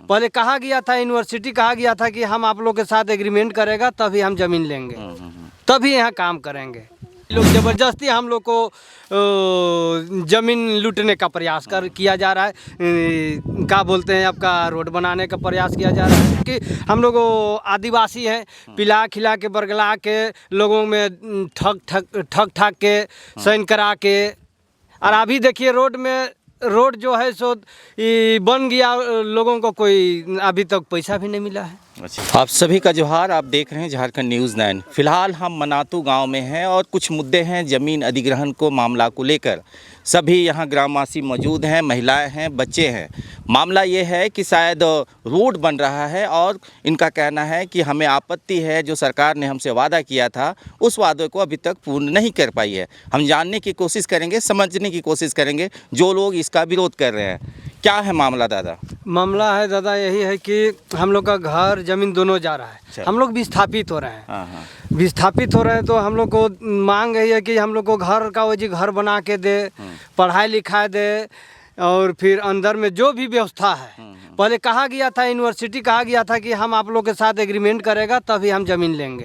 पहले कहा गया था, यूनिवर्सिटी कहा गया था कि हम आप लोग के साथ एग्रीमेंट करेगा तभी हम जमीन लेंगे, तभी यहाँ काम करेंगे। लोग ज़बरदस्ती हम लोग को ज़मीन लूटने का प्रयास किया जा रहा है। क्या बोलते हैं, आपका रोड बनाने का प्रयास किया जा रहा है कि हम लोग आदिवासी हैं, पिला खिला के बरगला के लोगों में ठग ठाक के साइन करा के। और अभी देखिए रोड जो है सो बन गया, लोगों को कोई अभी तक पैसा भी नहीं मिला है। अच्छा, आप सभी का जोहार। आप देख रहे हैं झारखंड न्यूज़ 9। फिलहाल हम मनातू गांव में हैं और कुछ मुद्दे हैं ज़मीन अधिग्रहण को मामला को लेकर। सभी यहाँ ग्रामवासी मौजूद हैं, महिलाएं हैं, बच्चे हैं। मामला ये है कि शायद रोड बन रहा है और इनका कहना है कि हमें आपत्ति है, जो सरकार ने हमसे वादा किया था उस वादे को अभी तक पूर्ण नहीं कर पाई है। हम जानने की कोशिश करेंगे, समझने की कोशिश करेंगे जो लोग इसका विरोध कर रहे हैं। क्या है मामला दादा? मामला है दादा यही है कि हम लोग का घर जमीन दोनों जा रहा है। हम लोग विस्थापित हो रहे हैं। विस्थापित हो रहे हैं तो हम लोग को मांग यही है कि हम लोग को घर का वही घर बना के दे, पढ़ाई लिखाई दे, और फिर अंदर में जो भी व्यवस्था है। पहले कहा गया था, यूनिवर्सिटी कहा गया था कि हम आप लोग के साथ एग्रीमेंट करेगा तभी हम जमीन लेंगे,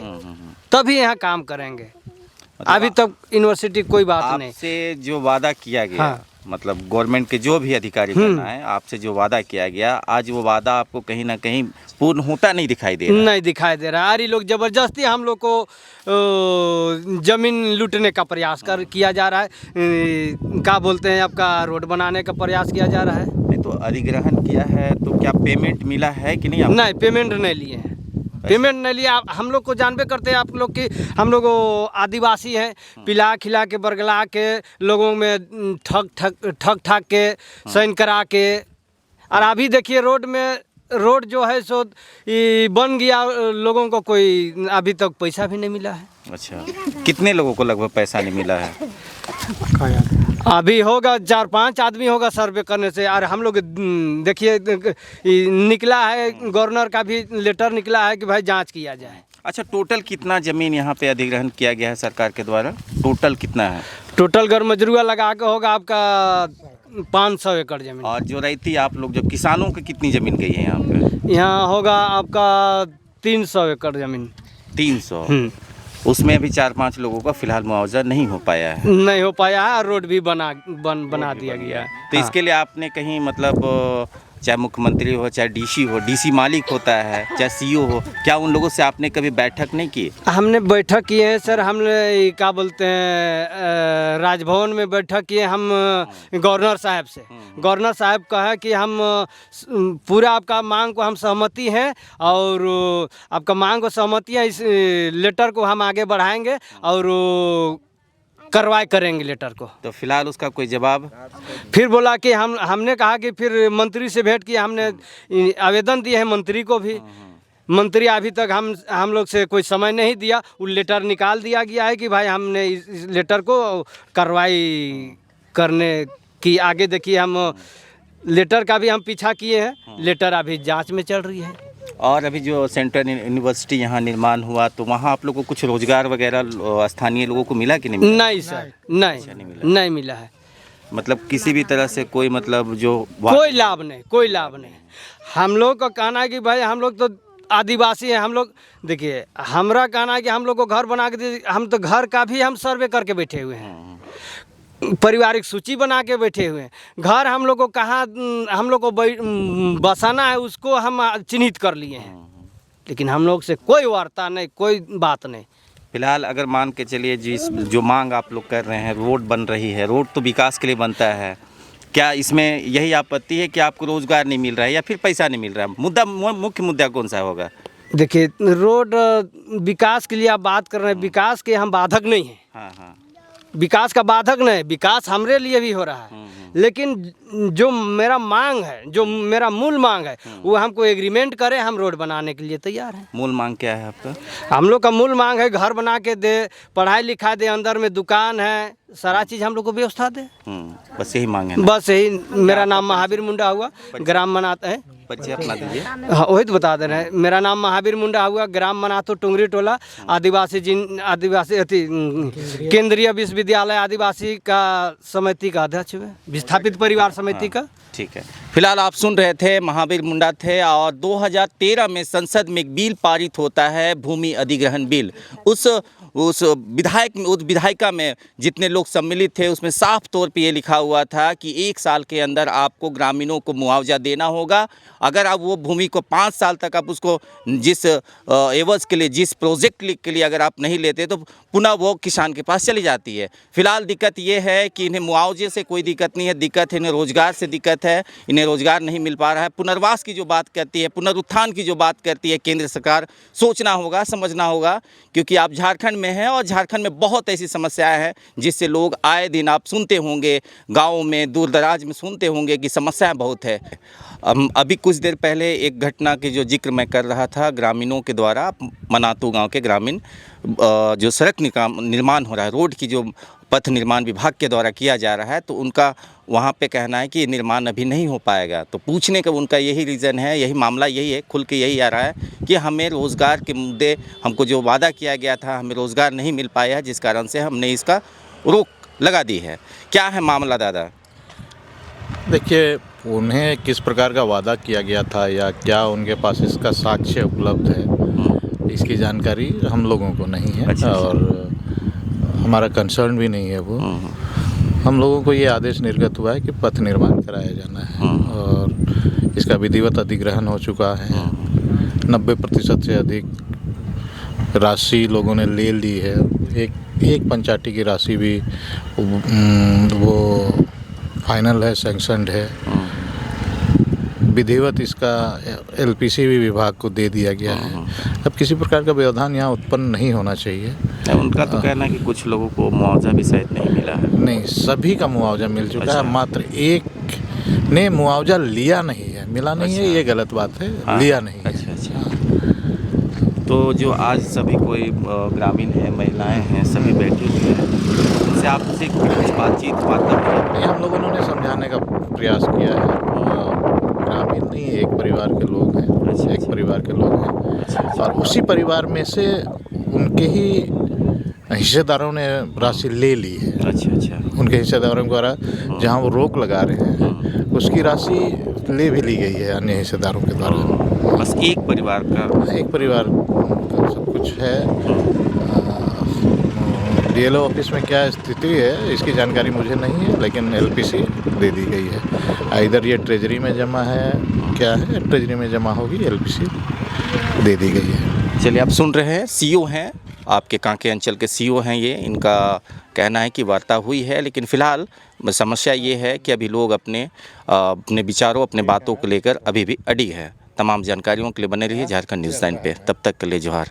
तभी यहाँ काम करेंगे। अभी तक यूनिवर्सिटी कोई बात नहीं। आपसे जो वादा किया गया, मतलब गवर्नमेंट के जो भी अधिकारी बनना है, आपसे जो वादा किया गया, आज वो वादा आपको कहीं ना कहीं पूर्ण होता नहीं दिखाई दे रहा? नहीं दिखाई दे रहा है। अरे लोग ज़बरदस्ती हम लोग को ज़मीन लूटने का प्रयास किया जा रहा है। क्या बोलते हैं, आपका रोड बनाने का प्रयास किया जा रहा है। नहीं तो अधिग्रहण किया है तो क्या पेमेंट मिला है कि नहीं? नहीं, पेमेंट नहीं लिए हैं। पेमेंट नहीं लिया। हम लोग को जानबे करते हैं आप लोग कि हम लोग आदिवासी हैं, पिला खिला के बरगला के लोगों में ठग ठाक के साइन करा के। और अभी देखिए रोड जो है सो बन गया, लोगों को कोई अभी तक पैसा भी नहीं मिला है। अच्छा, कितने लोगों को लगभग पैसा नहीं मिला है? अभी होगा 4-5 आदमी होगा सर्वे करने से। और हम लोग देखिए निकला है, गवर्नर का भी लेटर निकला है कि भाई जांच किया जाए। अच्छा, टोटल कितना ज़मीन यहाँ पे अधिग्रहण किया गया है सरकार के द्वारा? टोटल कितना है? टोटल घर मजरूआ लगा के होगा आपका 500 एकड़ ज़मीन। और जो रहती आप लोग, जब किसानों की कितनी ज़मीन गई है यहाँ पे? यहाँ होगा आपका 300 एकड़ ज़मीन। 300? उसमें अभी 4-5 लोगों का फिलहाल मुआवजा नहीं हो पाया है। नहीं हो पाया है, और रोड भी बना दिया गया है। तो इसके लिए आपने कहीं मतलब चाहे मुख्यमंत्री हो, चाहे डीसी हो, डीसी मालिक होता है, चाहे सीईओ हो, क्या उन लोगों से आपने कभी बैठक नहीं की? हमने बैठक किए हैं सर। हमने क्या बोलते हैं, राजभवन में बैठक किए हम गवर्नर साहब से। गवर्नर साहब कहा कि हम पूरा आपका मांग को हम सहमति हैं, और आपका मांग को सहमति है, इस लेटर को हम आगे बढ़ाएंगे और कार्रवाई करेंगे लेटर को। तो फिलहाल उसका कोई जवाब? फिर बोला कि हमने कहा कि फिर मंत्री से भेंट किया, हमने आवेदन दिए हैं मंत्री को भी। मंत्री अभी तक हम लोग से कोई समय नहीं दिया। वो लेटर निकाल दिया गया है कि भाई हमने इस लेटर को कार्रवाई करने की, आगे देखिए हम लेटर का भी हम पीछा किए हैं। लेटर अभी जांच में चल रही है। और अभी जो सेंट्रल यूनिवर्सिटी यहाँ निर्माण हुआ, तो वहाँ आप लोगों को कुछ रोजगार वगैरह स्थानीय लोगों को मिला कि नहीं मिला? नहीं सर, नहीं मिला है। मतलब किसी भी तरह से कोई मतलब जो कोई लाभ नहीं। हम लोग का कहना है कि भाई हम लोग तो आदिवासी हैं। हम लोग देखिए, हमारा कहना है कि हम लोग को घर बना के दे। हम तो घर का भी हम सर्वे करके बैठे हुए हैं, पारिवारिक सूची बना के बैठे हुए हैं। घर हम लोग को कहाँ हम लोग को बसाना है उसको हम चिन्हित कर लिए हैं, लेकिन हम लोग से कोई वार्ता नहीं, कोई बात नहीं। फिलहाल अगर मान के चलिए जो मांग आप लोग कर रहे हैं, रोड बन रही है, रोड तो विकास के लिए बनता है, क्या इसमें यही आपत्ति है कि आपको रोजगार नहीं मिल रहा है या फिर पैसा नहीं मिल रहा है? मुख्य मुद्दा कौन सा होगा? देखिए, रोड विकास के लिए आप बात कर रहे हैं, विकास के हम बाधक नहीं हैं। हाँ। विकास का बाधक नहीं, विकास हमारे लिए भी हो रहा है। लेकिन जो मेरा मांग है, जो मेरा मूल मांग है, वो हमको एग्रीमेंट करे, हम रोड बनाने के लिए तैयार हैं। मूल मांग क्या है आपका? हम लोग का मूल मांग है घर बना के दे, पढ़ाई लिखाई दे, अंदर में दुकान है, सारा चीज़ हम लोग को व्यवस्था दे। बस यही मांग है ना? बस यही। मेरा नाम महावीर मुंडा हुआ, ग्राम मनाता है। परिचय अपना दीजिए। हाँ वही तो बता दे रहे हैं। मेरा नाम महावीर मुंडा हुआ, ग्राम मनातू टुंगरी टोला, आदिवासी केंद्रीय विश्वविद्यालय आदिवासी का समिति का अध्यक्ष है, विस्थापित परिवार समिति का। ठीक है, फिलहाल आप सुन रहे थे महावीर मुंडा थे। और 2013 में संसद में एक बिल पारित होता है, भूमि अधिग्रहण बिल। उस विधायिका में जितने लोग सम्मिलित थे उसमें साफ तौर पे ये लिखा हुआ था कि 1 साल के अंदर आपको ग्रामीणों को मुआवजा देना होगा। अगर आप वो भूमि को 5 साल तक आप उसको जिस एवज के लिए, जिस प्रोजेक्ट के लिए अगर आप नहीं लेते तो पुनः वो किसान के पास चली जाती है। फिलहाल दिक्कत ये है कि इन्हें मुआवजे से कोई दिक्कत नहीं है, दिक्कत है इन्हें रोजगार से दिक्कत है, इन्हें रोजगार नहीं मिल पा रहा है। पुनर्वास की जो बात करती है, पुनरुत्थान की जो बात करती है केंद्र सरकार, सोचना होगा, समझना होगा, क्योंकि आप झारखंड में हैं और झारखंड में बहुत ऐसी समस्याएं हैं जिससे लोग आए दिन आप सुनते होंगे, गाँव में दूर दराज में सुनते होंगे कि समस्याएं बहुत है। अभी कुछ देर पहले एक घटना की जो जिक्र मैं कर रहा था, ग्रामीणों के द्वारा मनातू गांव के ग्रामीण जो सड़क निर्माण हो रहा है, रोड की जो पथ निर्माण विभाग के द्वारा किया जा रहा है, तो उनका वहाँ पे कहना है कि निर्माण अभी नहीं हो पाएगा। तो पूछने का उनका यही रीज़न है, यही मामला यही है, खुल के यही आ रहा है कि हमें रोज़गार के मुद्दे, हमको जो वादा किया गया था हमें रोज़गार नहीं मिल पाया है, जिस कारण से हमने इसका रोक लगा दी है। क्या है मामला दादा? देखिए, उन्हें किस प्रकार का वादा किया गया था या क्या उनके पास इसका साक्ष्य उपलब्ध है, इसकी जानकारी हम लोगों को नहीं है। अच्छा। और हमारा कंसर्न भी नहीं है वो। हम लोगों को ये आदेश निर्गत हुआ है कि पथ निर्माण कराया जाना है और इसका विधिवत अधिग्रहण हो चुका है। 90% से अधिक राशि लोगों ने ले ली है। एक पंचायती की राशि भी वो फाइनल है, सैंक्शनड है। विधिवत इसका एलपीसी भी विभाग को दे दिया गया है। अब किसी प्रकार का व्यवधान यहाँ उत्पन्न नहीं होना चाहिए। उनका तो कहना है कि कुछ लोगों को मुआवजा भी शायद नहीं मिला है। नहीं, सभी का मुआवजा मिल चुका अच्छा। है, मात्र एक ने मुआवजा लिया नहीं है। मिला नहीं है ये गलत बात है, हाँ। लिया नहीं है। अच्छा। तो जो आज सभी कोई ग्रामीण हैं, महिलाएं हैं, सभी बैठे हुए हैं, उनसे आपसे कुछ बातचीत वार्ता ये हम लोगों ने समझाने का प्रयास किया है। ग्रामीण नहीं, एक परिवार के लोग हैं। अच्छा। एक परिवार के लोग हैं। अच्छा। और उसी परिवार में से उनके ही हिस्सेदारों ने राशि ले ली है। अच्छा। उनके हिस्सेदारों द्वारा जहां वो रोक लगा रहे हैं उसकी राशि ले भी ली गई है अन्य हिस्सेदारों के द्वारा। बस एक परिवार का का सब कुछ है। डीएलओ ऑफिस में क्या स्थिति है इसकी जानकारी मुझे नहीं है, लेकिन एलपीसी दे दी गई है। इधर ये ट्रेजरी में जमा है, क्या है, ट्रेजरी में जमा होगी, एलपीसी दे दी गई है। चलिए, आप सुन रहे हैं, सीओ हैं आपके कांके अंचल के सीओ हैं ये। इनका कहना है कि वार्ता हुई है, लेकिन फ़िलहाल समस्या ये है कि अभी लोग अपने विचारों, अपने बातों को लेकर अभी भी अड़ी है। तमाम जानकारियों के लिए बने रहिए झारखंड न्यूज़ 9 पे। तब तक के लिए जोहार।